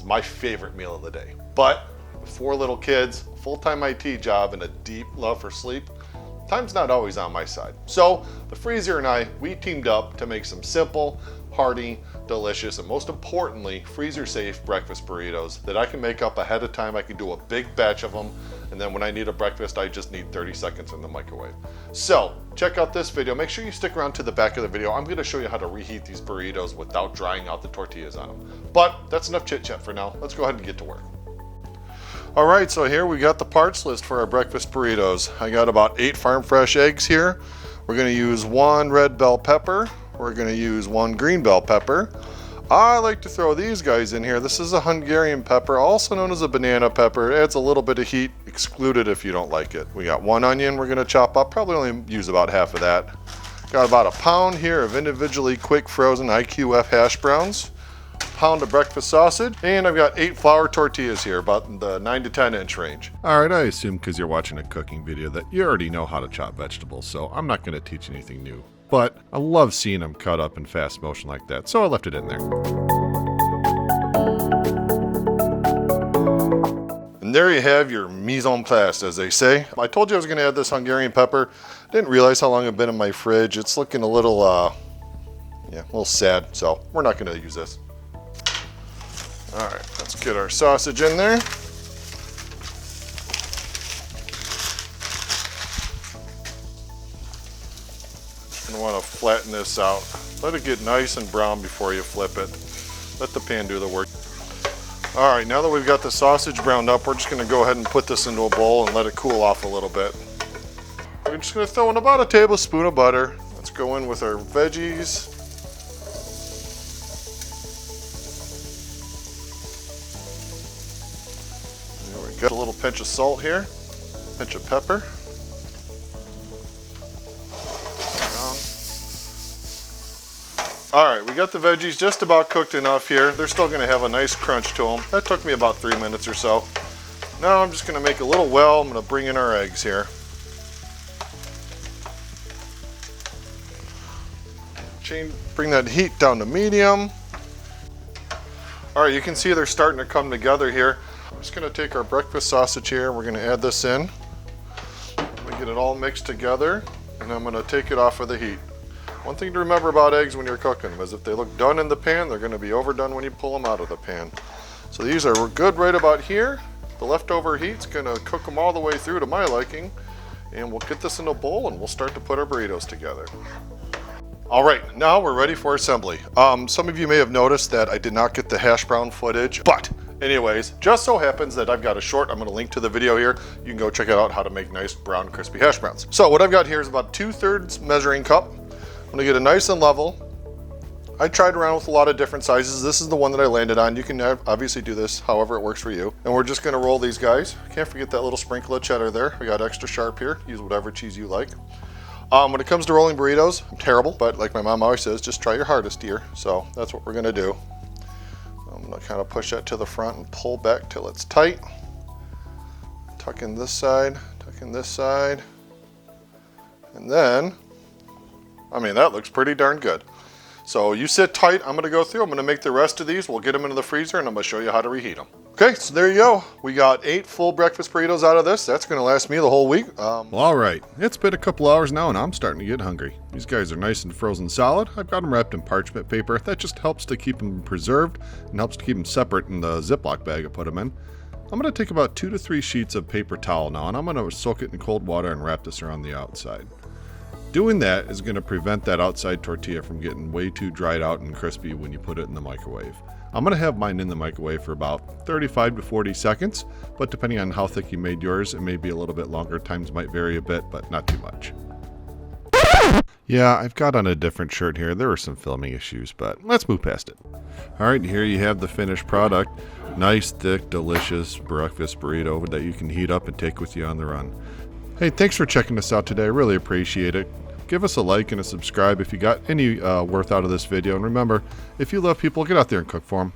my favorite meal of the day. But with 4 little kids, full-time IT job, and a deep love for sleep, time's not always on my side. So the freezer and I, we teamed up to make some simple, hearty, delicious, and most importantly, freezer-safe breakfast burritos that I can make up ahead of time. I can do a big batch of them, and then when I need a breakfast, I just need 30 seconds in the microwave. So check out this video. Make sure you stick around to the back of the video. I'm gonna show you how to reheat these burritos without drying out the tortillas on them. But that's enough chit chat for now. Let's go ahead and get to work. All right, so here we got the parts list for our breakfast burritos. I got about 8 farm fresh eggs here. We're gonna use 1 red bell pepper. We're gonna use 1 green bell pepper. I like to throw these guys in here. This is a Hungarian pepper, also known as a banana pepper. It adds a little bit of heat, exclude it if you don't like it. We got 1 onion we're gonna chop up, probably only use about half of that. Got about a pound here of individually quick frozen IQF hash browns, pound of breakfast sausage, and I've got 8 flour tortillas here, about the 9 to 10 inch range. All right, I assume because you're watching a cooking video that you already know how to chop vegetables, so I'm not going to teach anything new. But I love seeing them cut up in fast motion like that, so I left it in there. And there you have your mise en place, as they say. I told you I was going to add this Hungarian pepper. Didn't realize how long it's been in my fridge. It's looking a little, a little sad, so we're not going to use this. All right, let's get our sausage in there. You're gonna want to flatten this out. Let it get nice and brown before you flip it. Let the pan do the work. All right, now that we've got the sausage browned up, we're just gonna go ahead and put this into a bowl and let it cool off a little bit. We're just gonna throw in about a tablespoon of butter. Let's go in with our veggies. Got a little pinch of salt here, pinch of pepper. All right, we got the veggies just about cooked enough here. They're still gonna have a nice crunch to them. That took me about 3 minutes or so. Now I'm just gonna make a little well. I'm gonna bring in our eggs here. Bring that heat down to medium. All right, you can see they're starting to come together here. I'm just gonna take our breakfast sausage here. We're gonna add this in. I'm gonna get it all mixed together, and I'm gonna take it off of the heat. One thing to remember about eggs when you're cooking is if they look done in the pan, they're gonna be overdone when you pull them out of the pan. So these are good right about here. The leftover heat's gonna cook them all the way through to my liking, and we'll get this in a bowl and we'll start to put our burritos together. All right, now we're ready for assembly. Some of you may have noticed that I did not get the hash brown footage, but anyways, just so happens that I've got a short. I'm gonna link to the video here. You can go check out how to make nice brown crispy hash browns. So what I've got here is about 2/3 measuring cup. I'm gonna get it nice and level. I tried around with a lot of different sizes. This is the one that I landed on. You can obviously do this however it works for you. And we're just gonna roll these guys. Can't forget that little sprinkle of cheddar there. We got extra sharp here. Use whatever cheese you like. When it comes to rolling burritos, I'm terrible, but like my mom always says, just try your hardest, dear. So that's what we're gonna do. I'm gonna kind of push that to the front and pull back till it's tight. Tuck in this side, tuck in this side. And then, I mean, that looks pretty darn good. So you sit tight, I'm gonna go through, I'm gonna make the rest of these, we'll get them into the freezer and I'm gonna show you how to reheat them. Okay, so there you go. We got 8 full breakfast burritos out of this. That's gonna last me the whole week. Well, all right, it's been a couple hours now and I'm starting to get hungry. These guys are nice and frozen solid. I've got them wrapped in parchment paper. That just helps to keep them preserved and helps to keep them separate in the Ziploc bag I put them in. I'm gonna take about 2 to 3 sheets of paper towel now and I'm gonna soak it in cold water and wrap this around the outside. Doing that is going to prevent that outside tortilla from getting way too dried out and crispy when you put it in the microwave. I'm going to have mine in the microwave for about 35 to 40 seconds, but depending on how thick you made yours, it may be a little bit longer. Times might vary a bit, but not too much. Yeah, I've got on a different shirt here. There were some filming issues, but let's move past it. All right, here you have the finished product. Nice, thick, delicious breakfast burrito that you can heat up and take with you on the run. Hey, thanks for checking us out today. I really appreciate it. Give us a like and a subscribe if you got any worth out of this video. And remember, if you love people, get out there and cook for them.